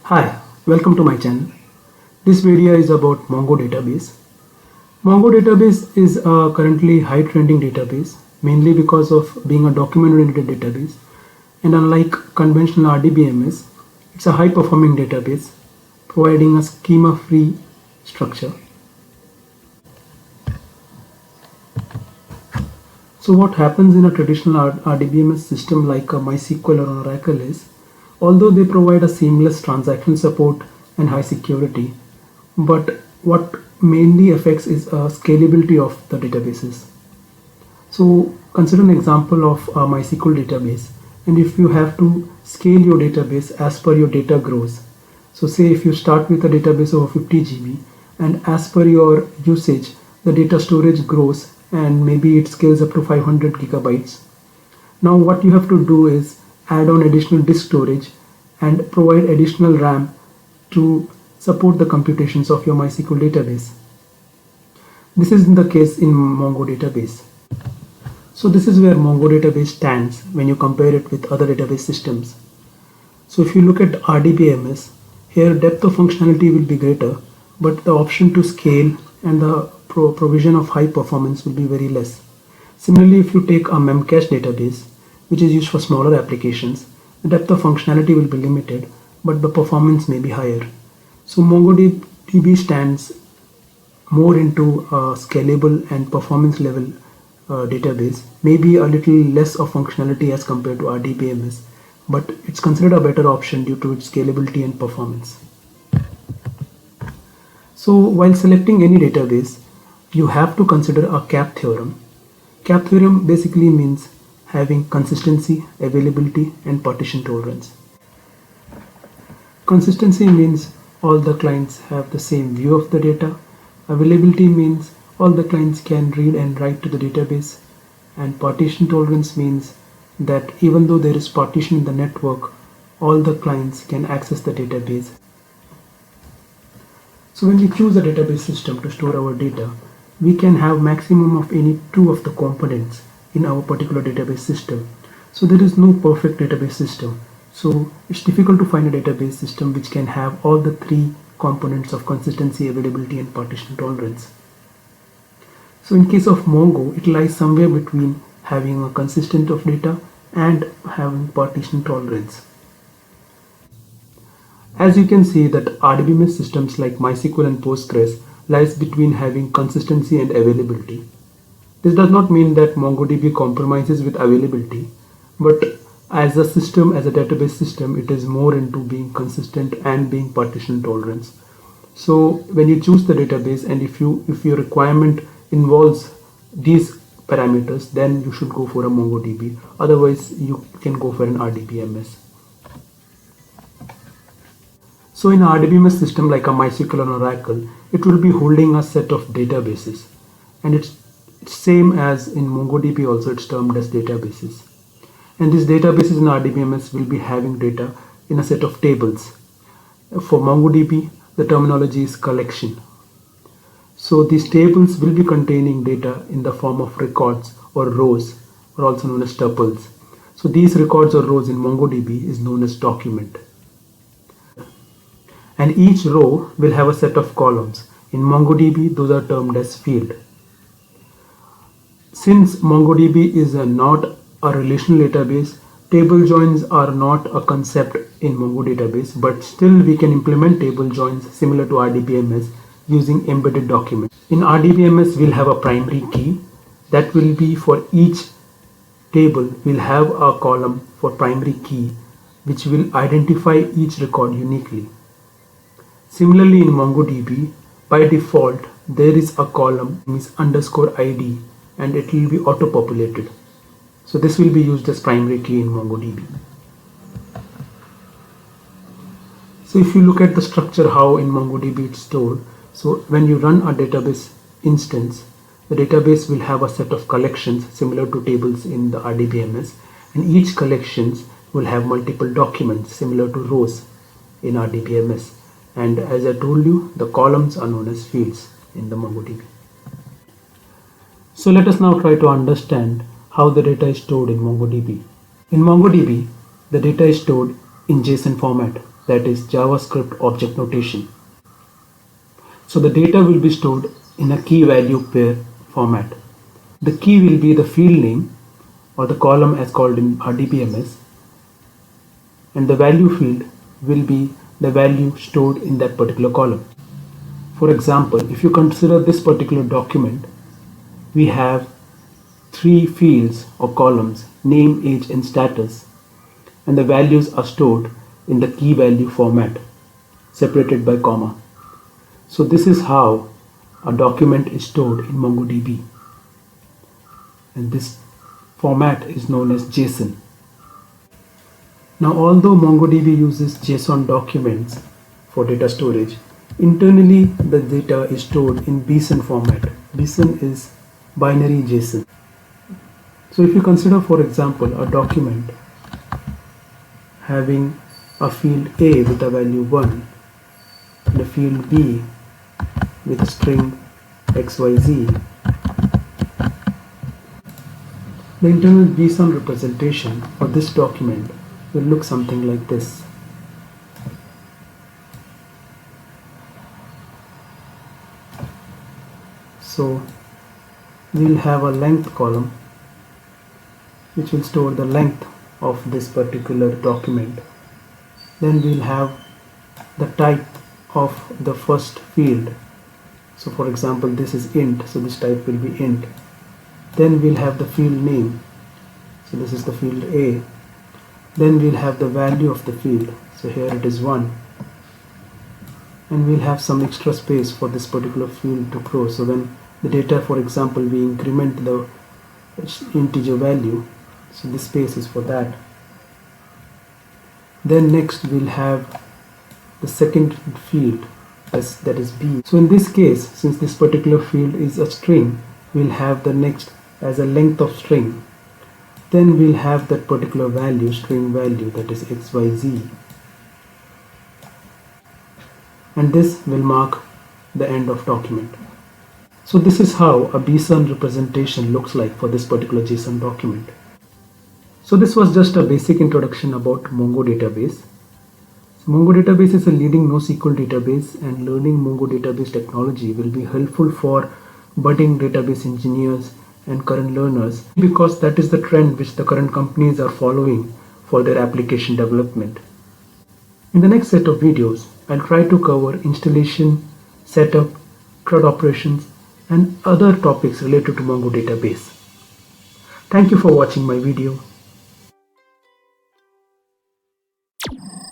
Hi, welcome to my channel. This video is about Mongo database. Mongo database is a currently high trending database mainly because of being a document oriented database, and unlike conventional RDBMS, it's a high performing database providing a schema free structure. So what happens in a traditional RDBMS system like a MySQL or Oracle is, although they provide a seamless transaction support and high security, but what mainly affects is scalability of the databases. So consider an example of a MySQL database, and if you have to scale your database as per your data grows. So say if you start with a database of 50 GB, and as per your usage the data storage grows and maybe it scales up to 500 gigabytes. Now what you have to do is add on additional disk storage and provide additional RAM to support the computations of your MySQL database. This is the case in Mongo database. So this is where Mongo database stands when you compare it with other database systems. So if you look at RDBMS, here depth of functionality will be greater, but the option to scale and the provision of high performance will be very less. Similarly, if you take a Memcache database, which is used for smaller applications, the depth of functionality will be limited, but the performance may be higher. So MongoDB stands more into a scalable and performance level database, maybe a little less of functionality as compared to RDBMS, but it's considered a better option due to its scalability and performance. So while selecting any database, you have to consider a CAP theorem. CAP theorem basically means having consistency, availability, and partition tolerance. Consistency means all the clients have the same view of the data. Availability means all the clients can read and write to the database. And partition tolerance means that even though there is partition in the network, all the clients can access the database. So when we choose a database system to store our data, we can have maximum of any two of the components in our particular database system. So there is no perfect database system. So it's difficult to find a database system which can have all the three components of consistency, availability, and partition tolerance. So in case of Mongo, it lies somewhere between having a consistent of data and having partition tolerance. As you can see that RDBMS systems like MySQL and Postgres lies between having consistency and availability. This does not mean that MongoDB compromises with availability, but as a system, as a database system, it is more into being consistent and being partition tolerance. So when you choose the database, and if your requirement involves these parameters, then you should go for a MongoDB. Otherwise, you can go for an RDBMS. So in an RDBMS system like a MySQL or Oracle, it will be holding a set of databases, and it's same as in MongoDB also, it's termed as databases. And these databases in RDBMS will be having data in a set of tables. For MongoDB, the terminology is collection. So these tables will be containing data in the form of records or rows, or also known as tuples. So these records or rows in MongoDB is known as document. And each row will have a set of columns. In MongoDB, those are termed as field. Since MongoDB is not a relational database, table joins are not a concept in Mongo database, but still we can implement table joins similar to RDBMS using embedded documents. In RDBMS, we'll have a primary key that will be for each table. We'll have a column for primary key which will identify each record uniquely. Similarly, in MongoDB, by default, there is a column is _ID, and it will be auto-populated. So this will be used as primary key in MongoDB. So if you look at the structure, how in MongoDB it's stored. So when you run a database instance, the database will have a set of collections similar to tables in the RDBMS, and each collections will have multiple documents similar to rows in RDBMS. And as I told you, the columns are known as fields in the MongoDB. So let us now try to understand how the data is stored in MongoDB. In MongoDB, the data is stored in JSON format. that is JavaScript object notation. So the data will be stored in a key value pair format. The key will be the field name or the column as called in RDBMS, and the value field will be the value stored in that particular column. For example, if you consider this particular document, we have 3 fields or columns: name, age and status, and the values are stored in the key value format separated by comma. So this is how a document is stored in MongoDB, and this format is known as JSON. Now, although MongoDB uses JSON documents for data storage, internally the data is stored in BSON format. BSON is binary JSON. So if you consider, for example, a document having a field A with a value 1 and a field B with a string XYZ, the internal BSON representation for this document will look something like this. So we'll have a length column which will store the length of this particular document. Then we'll have the type of the first field. So for example, this is int, so this type will be int. Then we'll have the field name, so this is the field A. Then we'll have the value of the field, so here it is 1. And we'll have some extra space for this particular field to grow. So when the data, for example, we increment the integer value, so this space is for that. Then next we'll have the second field, that is B. So in this case, since this particular field is a string, we'll have the next as a length of string. Then we'll have that particular value, string value, that is XYZ. And this will mark the end of document. So this is how a BSON representation looks like for this particular JSON document. So this was just a basic introduction about Mongo database. So Mongo database is a leading NoSQL database, and learning Mongo database technology will be helpful for budding database engineers and current learners, because that is the trend which the current companies are following for their application development. In the next set of videos, I'll try to cover installation, setup, CRUD operations, and other topics related to Mongo database. Thank you for watching my video.